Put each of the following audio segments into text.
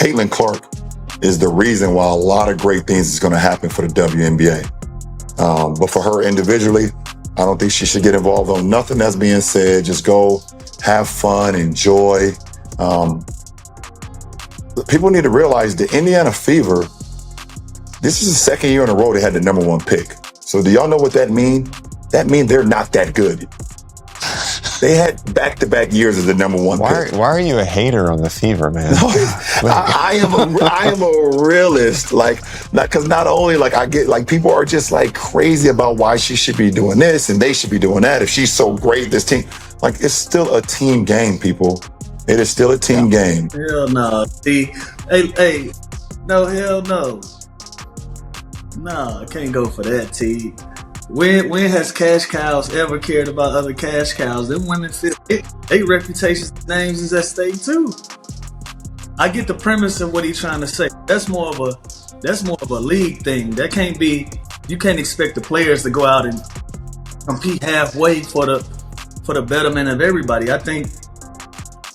Caitlin Clark is the reason why a lot of great things is going to happen for the WNBA. But for her individually, I don't think she should get involved on nothing that's being said. Just go have fun, enjoy. People need to realize the Indiana Fever, this is the second year in a row they had the #1 pick. So do y'all know what that means? That means they're not that good. They had back-to-back years as the #1 pick. Why are you a hater on the Fever, man? No, I am a realist. Because not only I get people are just crazy about why she should be doing this and they should be doing that. If she's so great, this team, it's still a team game, people. It is still a team game. Hell no. Hey, no, hell no. Nah, I can't go for that, T. When has cash cows ever cared about other cash cows? Them women feel their reputations, names is at stake too. I get the premise of what he's trying to say. That's more of a league thing. That can't be. You can't expect the players to go out and compete halfway for the betterment of everybody. I think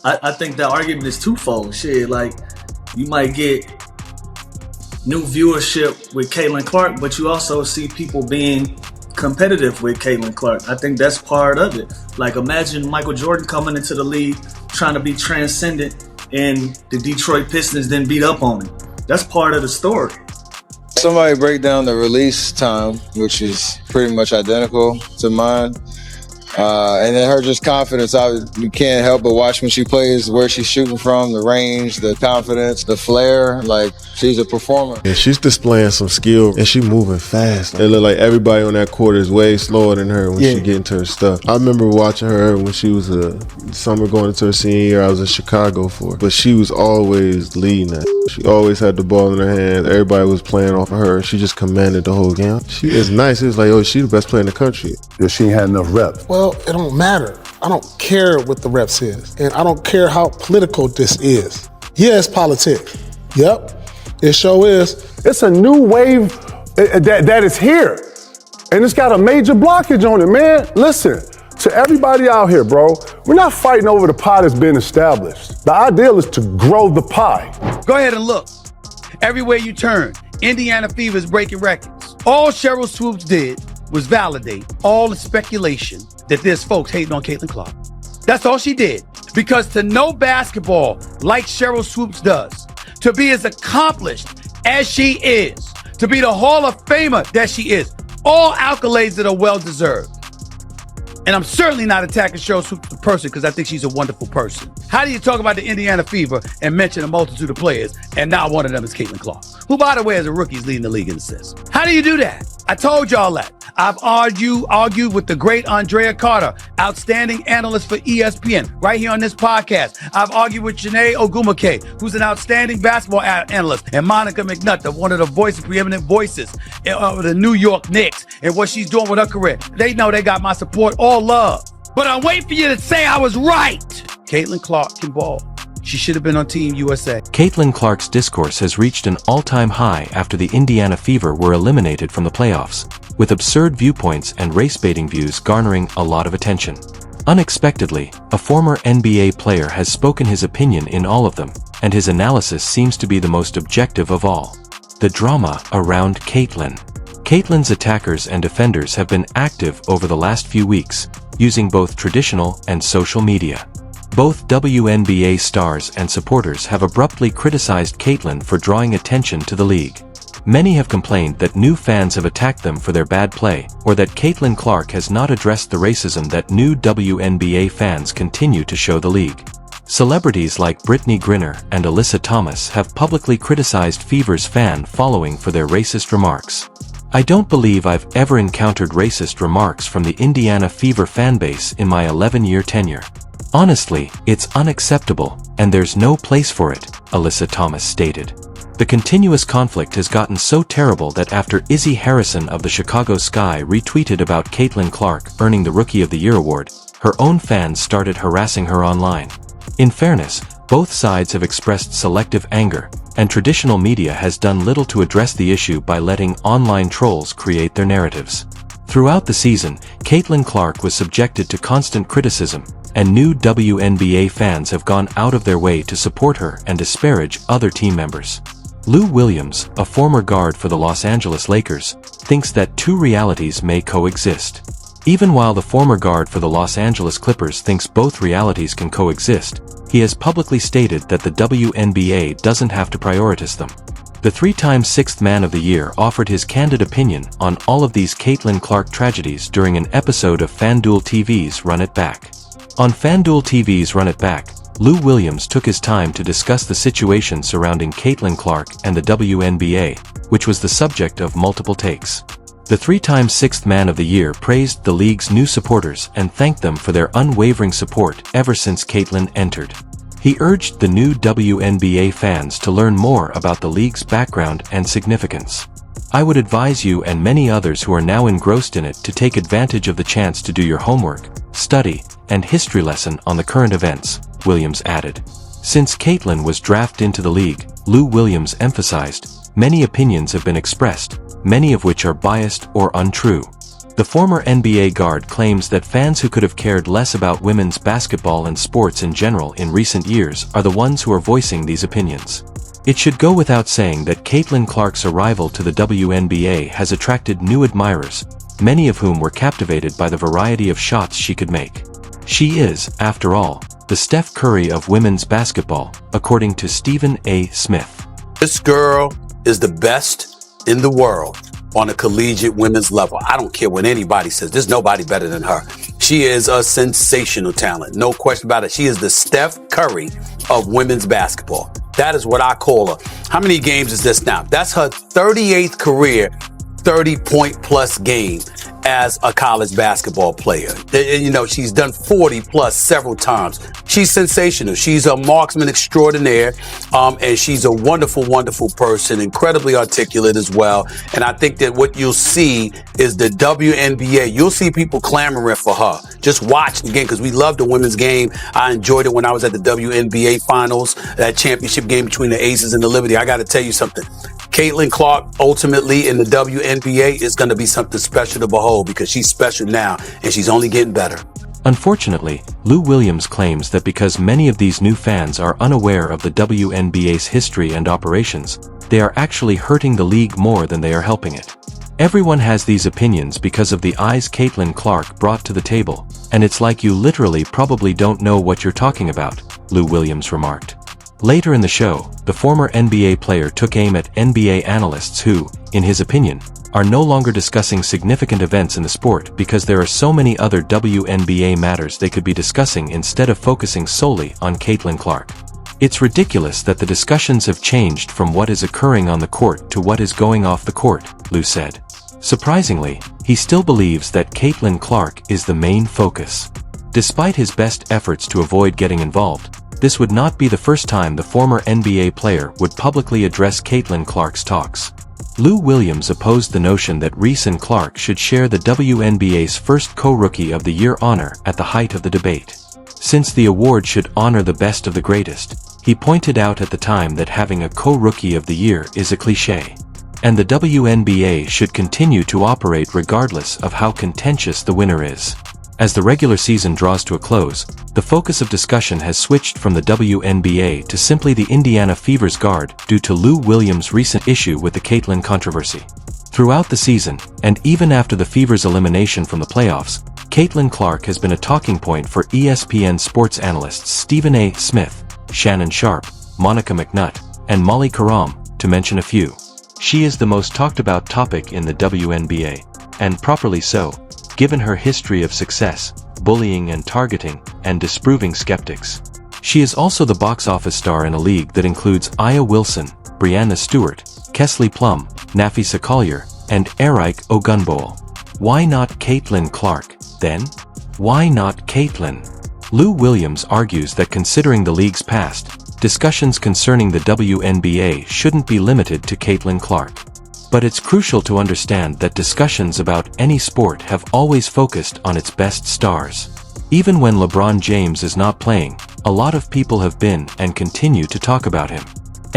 that argument is twofold. Shit, you might get new viewership with Caitlin Clark, but you also see people being competitive with Caitlin Clark. I think that's part of it. Imagine Michael Jordan coming into the league trying to be transcendent and the Detroit Pistons then beat up on him. That's part of the story. Somebody break down the release time, which is pretty much identical to mine. And then her just confidence, you can't help but watch when she plays, where she's shooting from, the range, the confidence, the flair. She's a performer. Yeah, she's displaying some skill and she moving fast. It look like everybody on that court is way slower than her when she get into her stuff. I remember watching her when she was a summer going into her senior year. I was in Chicago for her, but she was always leading that. She always had the ball in her hands. Everybody was playing off of her. She just commanded the whole game. She is nice. It was like, she the best player in the country. If she ain't had enough reps. Well, it don't matter. I don't care what the reps is. And I don't care how political this is. Yeah, it's politics. Yep. It sure is. It's a new wave that is here. And it's got a major blockage on it, man. Listen, to everybody out here, bro, we're not fighting over the pie that's been established. The ideal is to grow the pie. Go ahead and look. Everywhere you turn, Indiana Fever is breaking records. All Cheryl Swoops did was validate all the speculation that there's folks hating on Caitlin Clark. That's all she did. Because to know basketball like Cheryl Swoops does, to be as accomplished as she is, to be the Hall of Famer that she is, all accolades that are well-deserved. And I'm certainly not attacking Cheryl Swoops the person, because I think she's a wonderful person. How do you talk about the Indiana Fever and mention a multitude of players and not one of them is Caitlin Clark, who, by the way, as a rookie is leading the league in assists? How do you do that? I told y'all that. I've argued with the great Andrea Carter, outstanding analyst for ESPN, right here on this podcast. I've argued with Janae Ogumake, who's an outstanding basketball analyst, and Monica McNutt, one of the preeminent voices of the New York Knicks, and what she's doing with her career. They know they got my support, all love. But I'm waiting for you to say I was right. Caitlin Clark can ball. She should have been on Team USA. Caitlin Clark's discourse has reached an all-time high after the Indiana Fever were eliminated from the playoffs, with absurd viewpoints and race-baiting views garnering a lot of attention. Unexpectedly, a former NBA player has spoken his opinion in all of them, and his analysis seems to be the most objective of all. The drama around Caitlin. Caitlin's attackers and defenders have been active over the last few weeks, using both traditional and social media. Both WNBA stars and supporters have abruptly criticized Caitlin for drawing attention to the league. Many have complained that new fans have attacked them for their bad play, or that Caitlin Clark has not addressed the racism that new WNBA fans continue to show the league. Celebrities like Brittany Griner and Alyssa Thomas have publicly criticized Fever's fan following for their racist remarks. I don't believe I've ever encountered racist remarks from the Indiana Fever fanbase in my 11-year tenure. Honestly, it's unacceptable, and there's no place for it, Alyssa Thomas stated. The continuous conflict has gotten so terrible that after Izzy Harrison of the Chicago Sky retweeted about Caitlin Clark earning the Rookie of the Year award, her own fans started harassing her online. In fairness, both sides have expressed selective anger, and traditional media has done little to address the issue by letting online trolls create their narratives. Throughout the season, Caitlin Clark was subjected to constant criticism, and new WNBA fans have gone out of their way to support her and disparage other team members. Lou Williams, a former guard for the Los Angeles Lakers, thinks that two realities may coexist. Even while the former guard for the Los Angeles Clippers thinks both realities can coexist, he has publicly stated that the WNBA doesn't have to prioritize them. The three-time Sixth Man of the Year offered his candid opinion on all of these Caitlin Clark tragedies during an episode of FanDuel TV's Run It Back. On FanDuel TV's Run It Back, Lou Williams took his time to discuss the situation surrounding Caitlin Clark and the WNBA, which was the subject of multiple takes. The three-time Sixth Man of the Year praised the league's new supporters and thanked them for their unwavering support ever since Caitlin entered. He urged the new WNBA fans to learn more about the league's background and significance. "I would advise you and many others who are now engrossed in it to take advantage of the chance to do your homework, study, and history lesson on the current events," Williams added. Since Caitlin was drafted into the league, Lou Williams emphasized, many opinions have been expressed, many of which are biased or untrue. The former NBA guard claims that fans who could have cared less about women's basketball and sports in general in recent years are the ones who are voicing these opinions. It should go without saying that Caitlin Clark's arrival to the WNBA has attracted new admirers, many of whom were captivated by the variety of shots she could make. She is, after all, the Steph Curry of women's basketball, according to Stephen A. Smith. This girl is the best in the world on a collegiate women's level. I don't care what anybody says. There's nobody better than her. She is a sensational talent. No question about it. She is the Steph Curry of women's basketball. That is what I call her. How many games is this now? That's her 38th career 30-point plus game as a college basketball player. You know, she's done 40 plus several times. She's sensational. She's a marksman extraordinaire, and she's a wonderful, wonderful person, incredibly articulate as well. And I think that what you'll see is the WNBA. You'll see people clamoring for her. Just watch the game, because we love the women's game. I enjoyed it when I was at the WNBA finals, that championship game between the Aces and the Liberty. I got to tell you something. Caitlin Clark ultimately in the WNBA is going to be something special to behold, because she's special now and she's only getting better. Unfortunately, Lou Williams claims that because many of these new fans are unaware of the WNBA's history and operations, they are actually hurting the league more than they are helping it. Everyone has these opinions because of the eyes Caitlin Clark brought to the table, and it's like you literally probably don't know what you're talking about, Lou Williams remarked. Later in the show, the former NBA player took aim at NBA analysts who, in his opinion, are no longer discussing significant events in the sport because there are so many other WNBA matters they could be discussing instead of focusing solely on Caitlin Clark. "It's ridiculous that the discussions have changed from what is occurring on the court to what is going off the court," Lou said. Surprisingly, he still believes that Caitlin Clark is the main focus. Despite his best efforts to avoid getting involved, this would not be the first time the former NBA player would publicly address Caitlin Clark's talks. Lou Williams opposed the notion that Reese and Clark should share the WNBA's first co-Rookie of the Year honor at the height of the debate. Since the award should honor the best of the greatest, he pointed out at the time that having a co-Rookie of the Year is a cliché, and the WNBA should continue to operate regardless of how contentious the winner is. As the regular season draws to a close, the focus of discussion has switched from the WNBA to simply the Indiana Fever's guard due to Lou Williams' recent issue with the Caitlin controversy. Throughout the season, and even after the Fever's elimination from the playoffs, Caitlin Clark has been a talking point for ESPN sports analysts Stephen A. Smith, Shannon Sharpe, Monica McNutt, and Molly Karam, to mention a few. She is the most talked about topic in the WNBA, and properly so, given her history of success, bullying and targeting, and disproving skeptics. She is also the box office star in a league that includes Aya Wilson, Brianna Stewart, Kesley Plum, Nafisa Collier, and Eric Ogunbowl. Why not Caitlin Clark, then? Why not Caitlin? Lou Williams argues that considering the league's past, discussions concerning the WNBA shouldn't be limited to Caitlin Clark. But it's crucial to understand that discussions about any sport have always focused on its best stars. Even when LeBron James is not playing, a lot of people have been and continue to talk about him.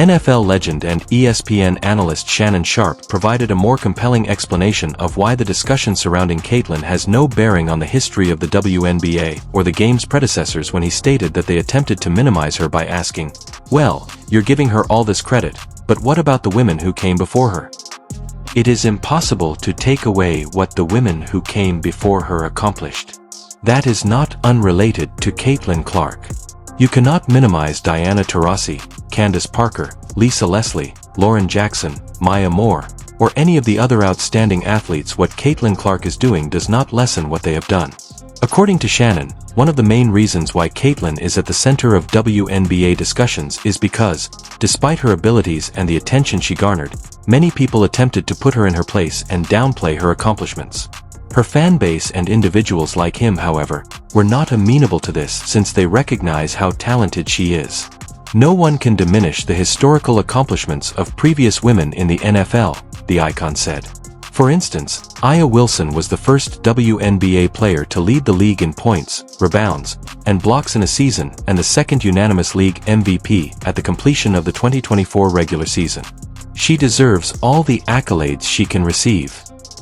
NFL legend and ESPN analyst Shannon Sharpe provided a more compelling explanation of why the discussion surrounding Caitlyn has no bearing on the history of the WNBA or the game's predecessors when he stated that they attempted to minimize her by asking, "Well, you're giving her all this credit, but what about the women who came before her?" It is impossible to take away what the women who came before her accomplished. That is not unrelated to Caitlin Clark. You cannot minimize Diana Taurasi, Candace Parker, Lisa Leslie, Lauren Jackson, Maya Moore, or any of the other outstanding athletes. What Caitlin Clark is doing does not lessen what they have done. According to Shannon, one of the main reasons why Caitlyn is at the center of WNBA discussions is because, despite her abilities and the attention she garnered, many people attempted to put her in her place and downplay her accomplishments. Her fan base and individuals like him, however, were not amenable to this since they recognize how talented she is. No one can diminish the historical accomplishments of previous women in the NFL, the icon said. For instance, Aya Wilson was the first WNBA player to lead the league in points, rebounds, and blocks in a season and the second unanimous league MVP at the completion of the 2024 regular season. She deserves all the accolades she can receive.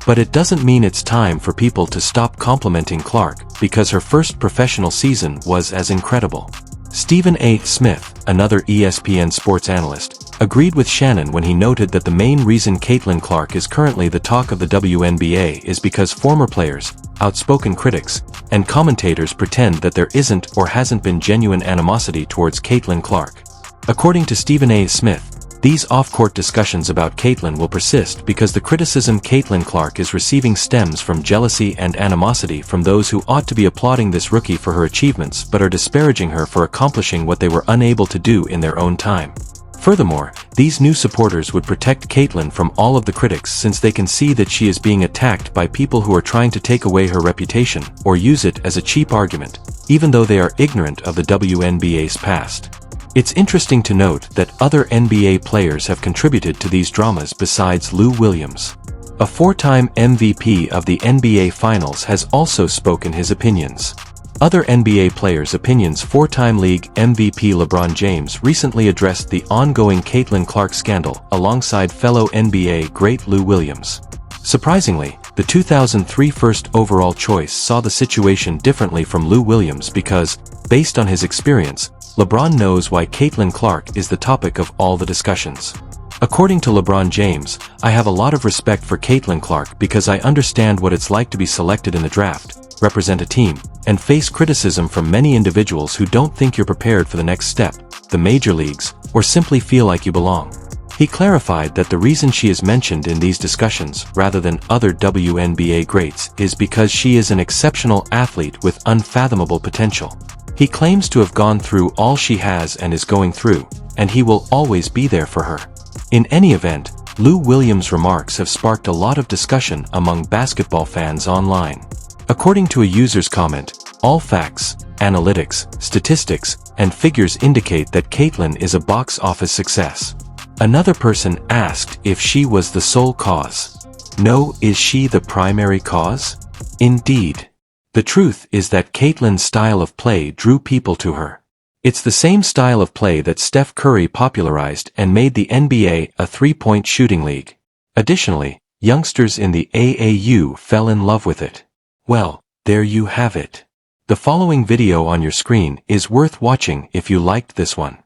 But it doesn't mean it's time for people to stop complimenting Clark because her first professional season was as incredible. Stephen A. Smith, another ESPN sports analyst, agreed with Shannon when he noted that the main reason Caitlin Clark is currently the talk of the WNBA is because former players, outspoken critics, and commentators pretend that there isn't or hasn't been genuine animosity towards Caitlin Clark. According to Stephen A. Smith, these off-court discussions about Caitlyn will persist because the criticism Caitlin Clark is receiving stems from jealousy and animosity from those who ought to be applauding this rookie for her achievements but are disparaging her for accomplishing what they were unable to do in their own time. Furthermore, these new supporters would protect Caitlyn from all of the critics since they can see that she is being attacked by people who are trying to take away her reputation or use it as a cheap argument, even though they are ignorant of the WNBA's past. It's interesting to note that other NBA players have contributed to these dramas besides Lou Williams. A four-time MVP of the NBA Finals has also spoken his opinions. Other NBA players' opinions. Four-time league MVP LeBron James recently addressed the ongoing Caitlin Clark scandal alongside fellow NBA great Lou Williams. Surprisingly, the 2003 first overall choice saw the situation differently from Lou Williams because, based on his experience, LeBron knows why Caitlin Clark is the topic of all the discussions. According to LeBron James, "I have a lot of respect for Caitlin Clark because I understand what it's like to be selected in the draft, represent a team, and face criticism from many individuals who don't think you're prepared for the next step, the major leagues, or simply feel like you belong." He clarified that the reason she is mentioned in these discussions rather than other WNBA greats is because she is an exceptional athlete with unfathomable potential. He claims to have gone through all she has and is going through, and he will always be there for her. In any event, Lou Williams' remarks have sparked a lot of discussion among basketball fans online. According to a user's comment, all facts, analytics, statistics, and figures indicate that Caitlyn is a box office success. Another person asked if she was the sole cause. No, is she the primary cause? Indeed. The truth is that Caitlyn's style of play drew people to her. It's the same style of play that Steph Curry popularized and made the NBA a three-point shooting league. Additionally, youngsters in the AAU fell in love with it. Well, there you have it. The following video on your screen is worth watching if you liked this one.